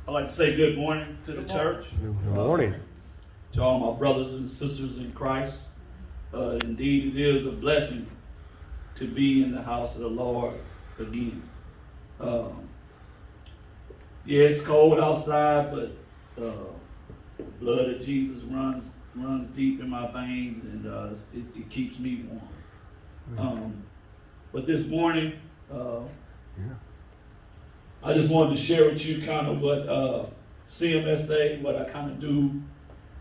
I'd like to say good morning to the church. Good morning. To all my brothers and sisters in Christ. Indeed, it is a blessing to be in the house of the Lord again. Yeah, it's cold outside, but the blood of Jesus runs deep in my veins, and it keeps me warm. But this morning, I just wanted to share with you kind of what CMSA, what I kind of do,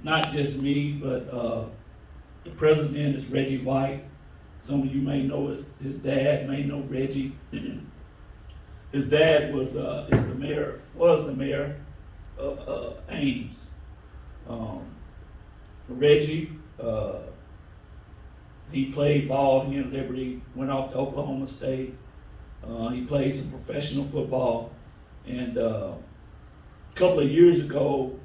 not just me, but the president is Reggie White. Some of you may know his dad, may know Reggie. His dad was the mayor of Ames. Reggie, he played ball here in Liberty, went off to Oklahoma State. He played some professional football, and a couple of years ago,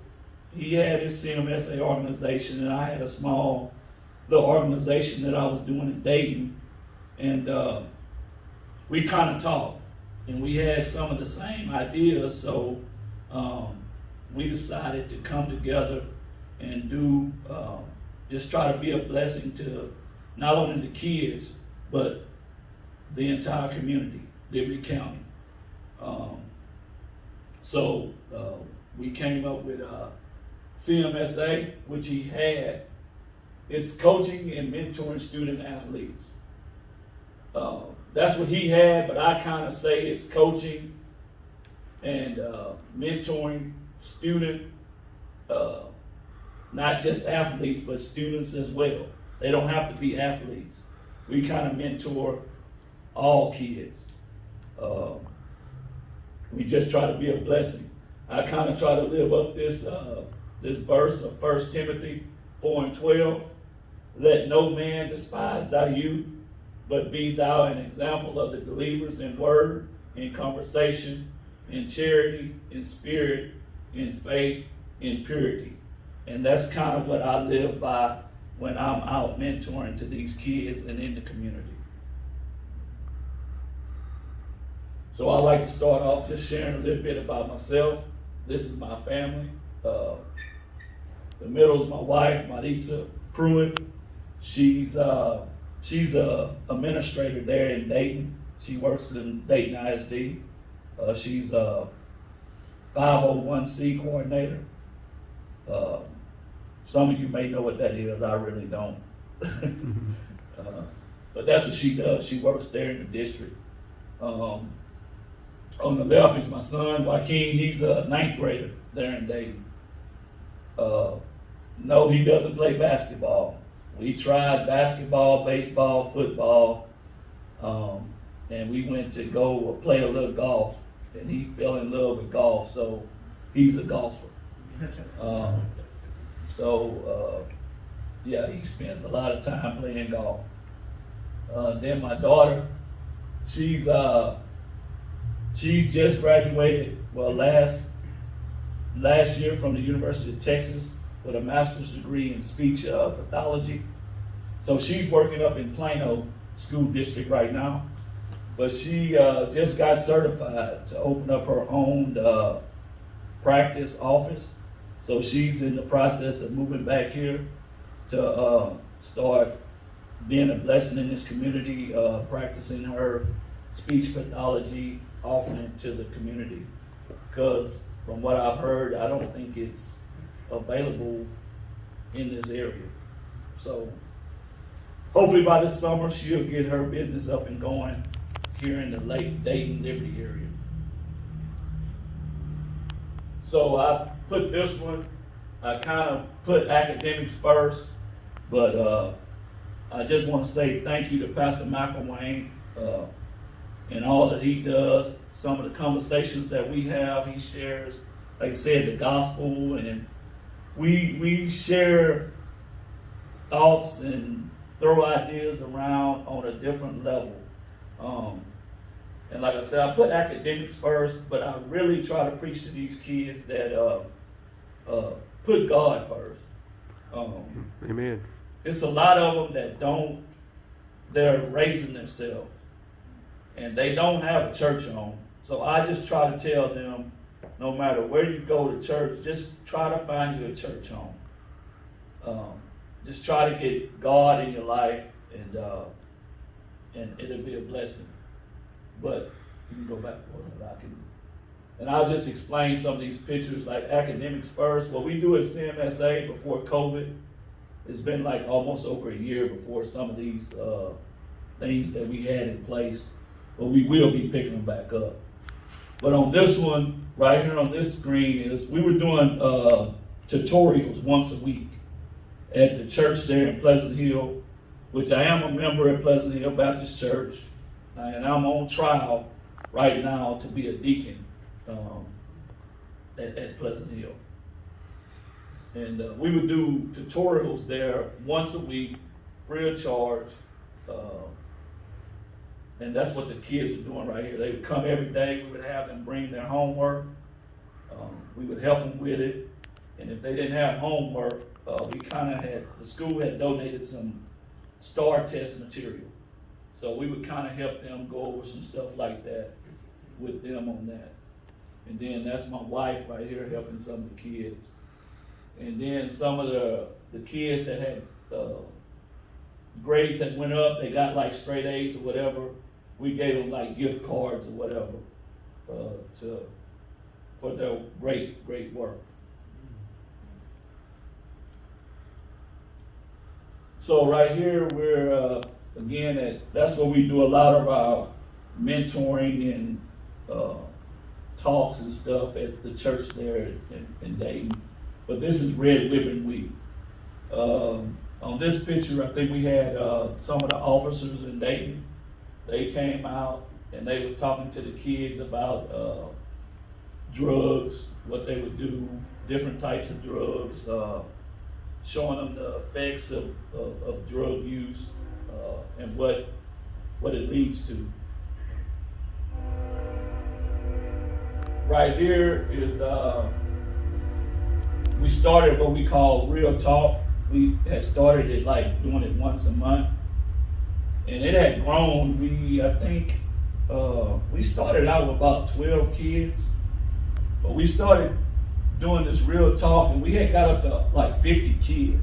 he had his CMSA organization, and I had a small little organization that I was doing in Dayton, and we kind of talked, and we had some of the same ideas, so we decided to come together and do, just try to be a blessing to not only the kids, but the entire community, Liberty County. So we came up with CMSA, which he had. It's coaching and mentoring student athletes. That's what he had, but I kind of say it's coaching and mentoring student, not just athletes, but students as well. They don't have to be athletes. We kind of mentor all kids. We just try to be a blessing. I kind of try to live up this verse of 1 Timothy 4:12. Let no man despise thy youth, but be thou an example of the believers in word, in conversation, in charity, in spirit, in faith, in purity. And that's kind of what I live by when I'm out mentoring to these kids and in the community. So I like to start off just sharing a little bit about myself. This is my family. The middle is my wife, Marisa Pruitt. She's a administrator there in Dayton. She works in Dayton ISD. She's a 501c coordinator. Some of you may know what that is. I really don't. But that's what she does. She works there in the district. On the left is my son, Joaquin. He's a 9th grader there in Dayton. No, he doesn't play basketball. We tried basketball, baseball, football, and we went to go play a little golf, and he fell in love with golf, so he's a golfer. Yeah, he spends a lot of time playing golf. Then my daughter, she just graduated, last year from the University of Texas with a master's degree in speech pathology. So she's working up in Plano School District right now, but she just got certified to open up her own practice office. So she's in the process of moving back here to start being a blessing in this community, practicing her speech pathology, offering it to the community. Because from what I've heard, I don't think it's available in this area. So hopefully by this summer, she'll get her business up and going here in the late Dayton-Liberty area. So I put this one, I kind of put academics first, but I just want to say thank you to Pastor Michael Wayne and all that he does. Some of the conversations that we have, he shares, like I said, the gospel, and we share thoughts and throw ideas around on a different level. And like I said, I put academics first, but I really try to preach to these kids that put God first. Amen. It's a lot of them that they're raising themselves, and they don't have a church home. So I just try to tell them, no matter where you go to church, just try to find you a church home. Just try to get God in your life, and it'll be a blessing. But you can go back for it. And I'll just explain some of these pictures, like academics first. What we do at CMSA before COVID, it's been like almost over a year before some of these things that we had in place, but we will be picking them back up. But on this one, right here on this screen, is we were doing tutorials once a week at the church there in Pleasant Hill, which I am a member at Pleasant Hill Baptist Church, and I'm on trial right now to be a deacon at Pleasant Hill. And we would do tutorials there once a week, free of charge. And that's what the kids are doing right here. They would come every day. We would have them bring their homework. We would help them with it. And if they didn't have homework, the school had donated some STAR test material. So we would kind of help them go over some stuff like that with them on that. And then that's my wife right here helping some of the kids. And then some of the kids that had grades that went up, they got like straight A's or whatever, we gave them like gift cards or whatever for their great work. So right here we're again that's where we do a lot of our mentoring and talks and stuff at the church there in Dayton. But this is Red Ribbon Week. On this picture, I think we had some of the officers in Dayton. They came out and they was talking to the kids about drugs, what they would do, different types of drugs, showing them the effects of drug use and what it leads to. Right here is we started what we call Real Talk. We had started it like doing it once a month, and it had grown. I think we started out with about 12 kids, but we started doing this Real Talk, and we had got up to like 50 kids.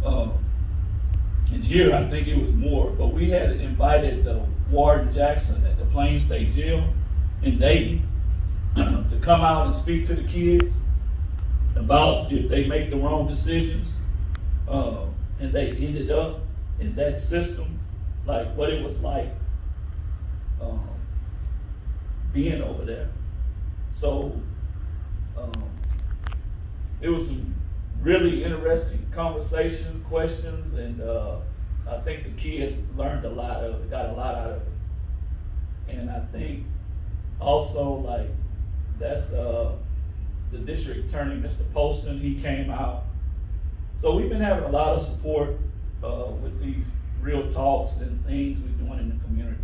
And here I think it was more, but we had invited Warden Jackson at the Plains State Jail in Dayton to come out and speak to the kids about if they make the wrong decisions, and they ended up in that system, like what it was like being over there. So it was some really interesting conversation, questions, and I think the kids learned a lot of it, got a lot out of it. And I think also like that's the district attorney, Mr. Poston, he came out. So we've been having a lot of support with these Real Talks and things we're doing in the community.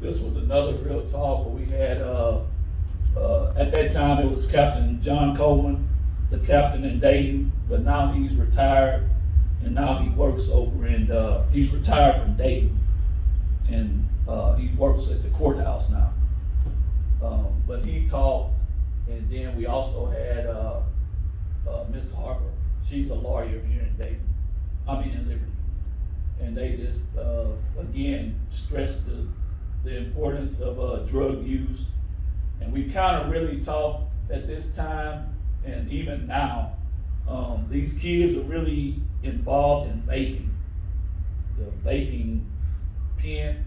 This was another Real Talk where we had, at that time it was Captain John Coleman, the captain in Dayton, but now he's retired, and now he works over in, he's retired from Dayton, and he works at the courthouse now. But he talked, and then we also had Miss Harper. She's a lawyer here in Dayton, in Liberty. And they just, again, stressed the importance of drug use. And we kind of really talked at this time, and even now, these kids are really involved in vaping, the vaping pen.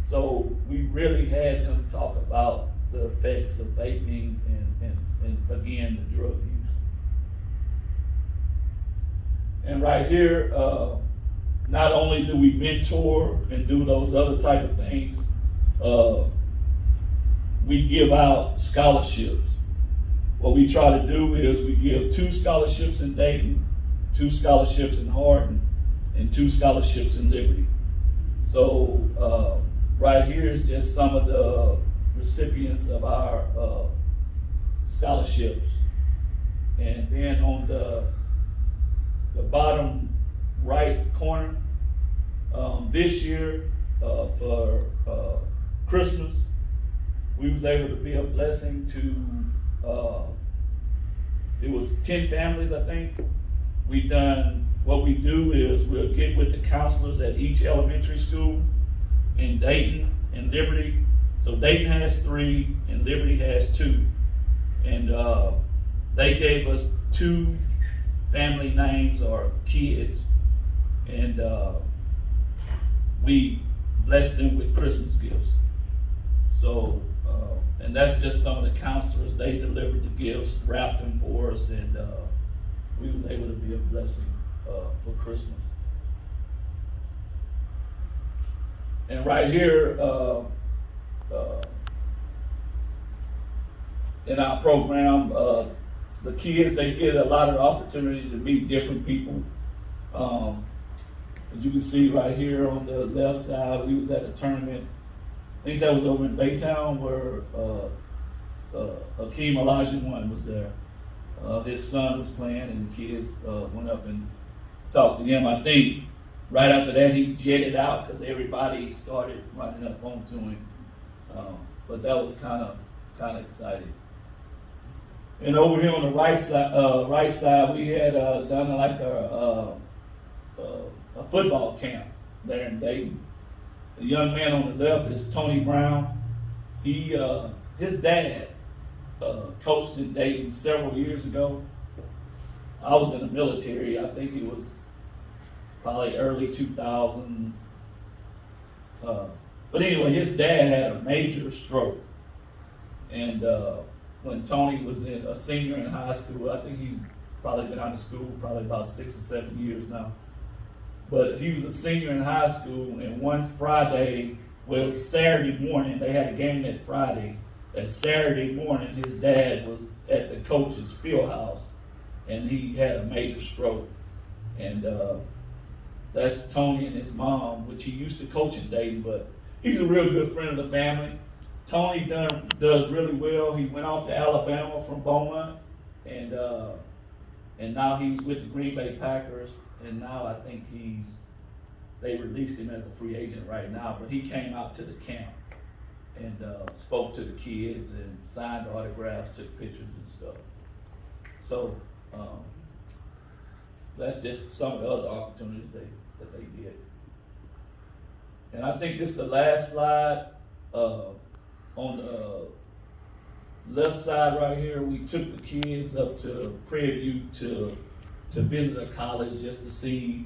So we really had them talk about the effects of vaping and again, the drug use. And right here, not only do we mentor and do those other type of things, we give out scholarships. What we try to do is we give 2 scholarships in Dayton, 2 scholarships in Hardin, and 2 scholarships in Liberty. So right here is just some of the recipients of our scholarships. And then on the bottom right corner, this year for Christmas, we was able to be a blessing to, it was 10 families, I think. What we do is we'll get with the counselors at each elementary school in Dayton and Liberty. So Dayton has 3 and Liberty has 2. And they gave us 2 family names or kids. And we blessed them with Christmas gifts. So, and that's just some of the counselors. They delivered the gifts, wrapped them for us, and we was able to be a blessing for Christmas. And right here in our program, the kids, they get a lot of opportunity to meet different people. As you can see right here on the left side, we was at a tournament. I think that was over in Baytown where Akeem Olajuwon was there. His son was playing, and the kids went up and talked to him. I think right after that he jetted out because everybody started running up onto him. But that was kind of exciting. And over here on the right side, we had done like a football camp there in Dayton. The young man on the left is Tony Brown. His dad coached in Dayton several years ago. I was in the military. I think it was probably early 2000. But anyway, his dad had a major stroke. And when Tony was a senior in high school, I think he's probably been out of school probably about 6 or 7 years now. But he was a senior in high school, and one Friday, well, it was Saturday morning, they had a game that Friday. That Saturday morning, his dad was at the coach's field house, and he had a major stroke. And that's Tony and his mom, which he used to coach in Dayton, but he's a real good friend of the family. Tony does really well. He went off to Alabama from Beaumont, and now he's with the Green Bay Packers. And now I think they released him as a free agent right now, but he came out to the camp and spoke to the kids and signed autographs, took pictures and stuff. So that's just some of the other opportunities that they did. And I think this is the last slide. On the left side right here, we took the kids up to Prairie View to visit a college just to see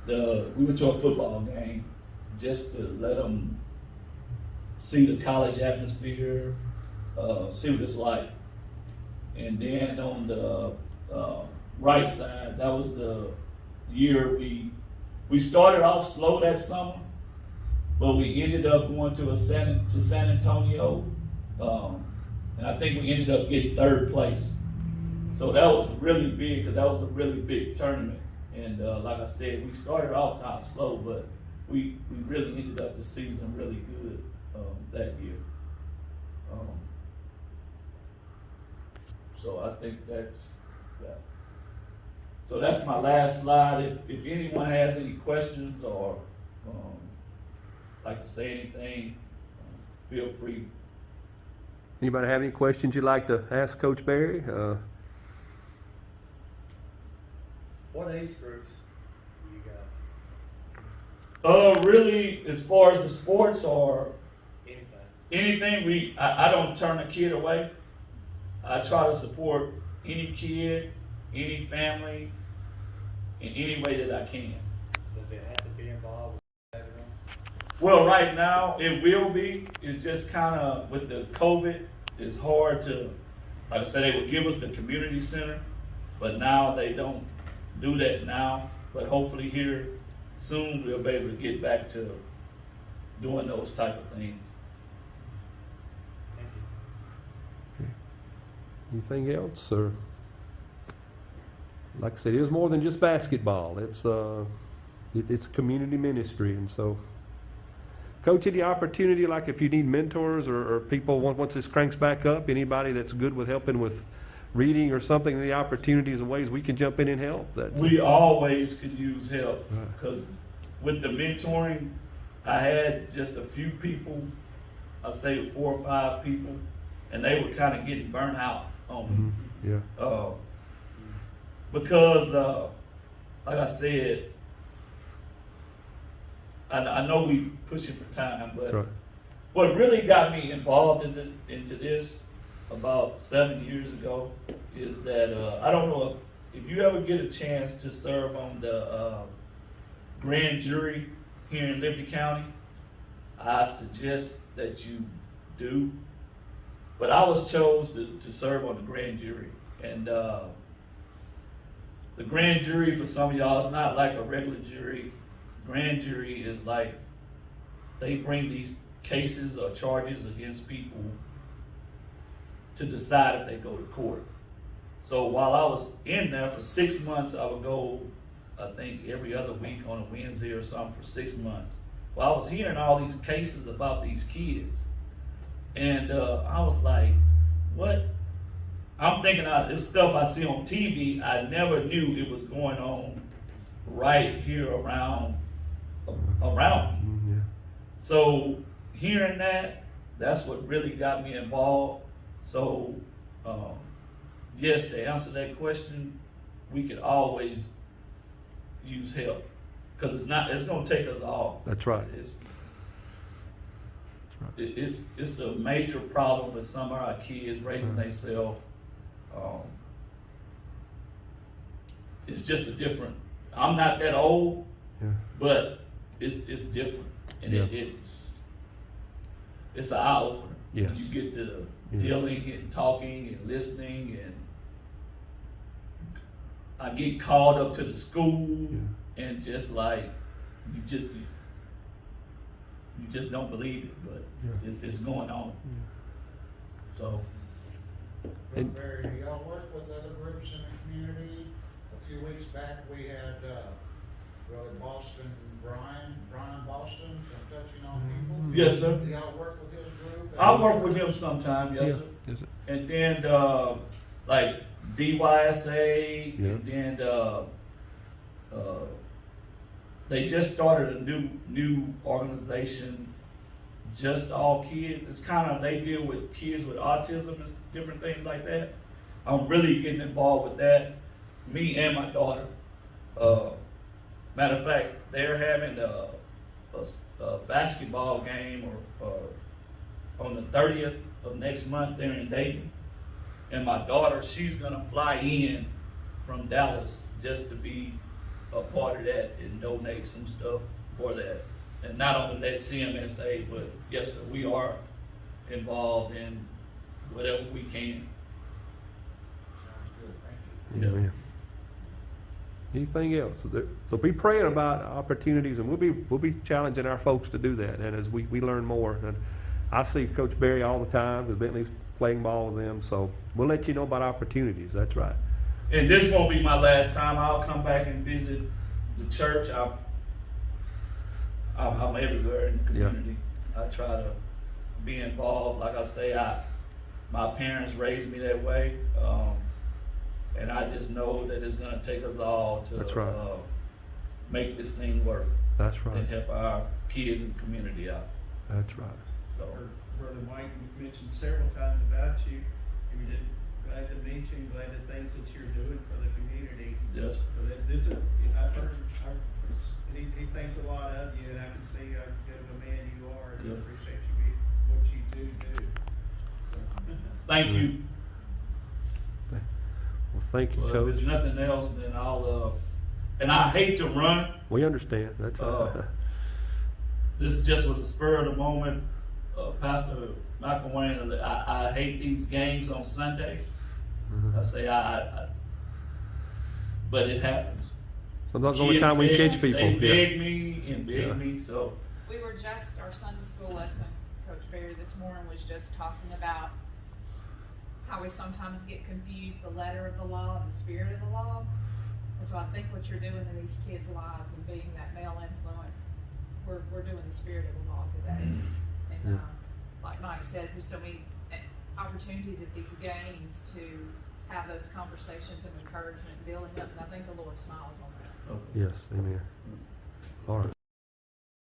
we went to a football game just to let them see the college atmosphere, see what it's like. And then on the right side, that was the year we started off slow that summer, but we ended up going to San Antonio, and I think we ended up getting 3rd place. So that was really big because that was a really big tournament. And like I said, we started off kind of slow, but we really ended up the season really good that year. So I think that's that. So that's my last slide. If anyone has any questions or like to say anything, feel free. Anybody have any questions you'd like to ask Coach Berry? What age groups do you guys? Really, as far as the sports or Anything. I don't turn a kid away. I try to support any kid, any family, in any way that I can. Does it have to be involved with everyone? Well, right now, it will be. It's just kind of, with the COVID, it's hard to, like I said, they would give us the community center, but now they don't do that now. But hopefully here soon we'll be able to get back to doing those type of things. Thank you. Anything else? Or like I said, it is more than just basketball. It's it's community ministry, and so. Coach, any opportunity, like if you need mentors or people, once this cranks back up, anybody that's good with helping with reading or something, the opportunities and ways we can jump in and help? We always could use help, because with the mentoring, I had just a few people I say 4 or 5 people, and they were kind of getting burnt out on me. Yeah. Because, like I said, I know we pushing for time, but That's right. what really got me involved into this about 7 years ago is that I don't know if you ever get a chance to serve on the grand jury here in Liberty County, I suggest that you do. But I was chosen to serve on the grand jury, and the grand jury for some of y'all is not like a regular jury. Grand jury is like they bring these cases or charges against people to decide if they go to court. So while I was in there for 6 months, I would go, I think, every other week on a Wednesday or something for 6 months. Well, I was hearing all these cases about these kids, and I was like, what? I'm thinking this stuff I see on TV, I never knew it was going on right here around me. Yeah. So hearing that's what really got me involved. So yes, to answer that question, we could always use help, because it's gonna take us all. That's right. It's a major problem with some of our kids raising themselves. It's just a different. I'm not that old, Yeah. but it's different, and Yeah. it's an eye opener. Yes. You get to Yeah. dealing and talking and listening, and I get called up to the school, and just like you just don't believe it, but Yeah. it's going on. So And- Barry, do y'all work with other groups in the community? A few weeks back, we had, Brother Brian Boston, from Touching on People. yes, sir. Do y'all work with his group? I work with him sometime, yes, sir. Is it? And then like DYSA, Yeah. and then they just started a new organization, Just All Kids. It's kind of, they deal with kids with autism and different things like that. I'm really getting involved with that, me and my daughter. Matter of fact, they're having a basketball game on the 30th of next month there in Dayton. And my daughter, she's gonna fly in from Dallas just to be a part of that and donate some stuff for that. And not only that CMSA, but yes, sir, we are involved in whatever we can. Sounds good, thank you. Amen. Anything else? So be praying about opportunities, and we'll be challenging our folks to do that. And as we learn more, and I see Coach Barry all the time, because Bentley's playing ball with them. So we'll let you know about opportunities. That's right. And this won't be my last time. I'll come back and visit the church. I'm everywhere in the community. I try to be involved. Like I say, my parents raised me that way, and I just know that it's going to take us all to That's right. make this thing work That's right. and help our kids and community out. That's right. So, Brother Mike mentioned several times about you. We did glad to meet you and glad the things that you're doing for the community. yes. So that this is, I've heard, he thinks a lot of you, and I can see how good of a man you are, and I Yeah. appreciate what you do. So, Thank you. Well, thank you, Well, if Coach. there's nothing else, then I'll. And I hate to run. We understand. That's This just was a spur of the moment. Pastor Michael Wayne, I hate these games on Sunday. I say but it happens. Sometimes the only Kids time we beg- catch people. They Yeah. beg me and beg Yeah. me, so. We were just, our Sunday school lesson, Coach Barry this morning was just talking about how we sometimes get confused, the letter of the law and the spirit of the law. And so I think what you're doing in these kids' lives and being that male influence, we're doing the spirit of the law today. And like Mike says, there's so many opportunities at these games to have those conversations of encouragement, building up, and I think the Lord smiles on that. Yes, amen. All right.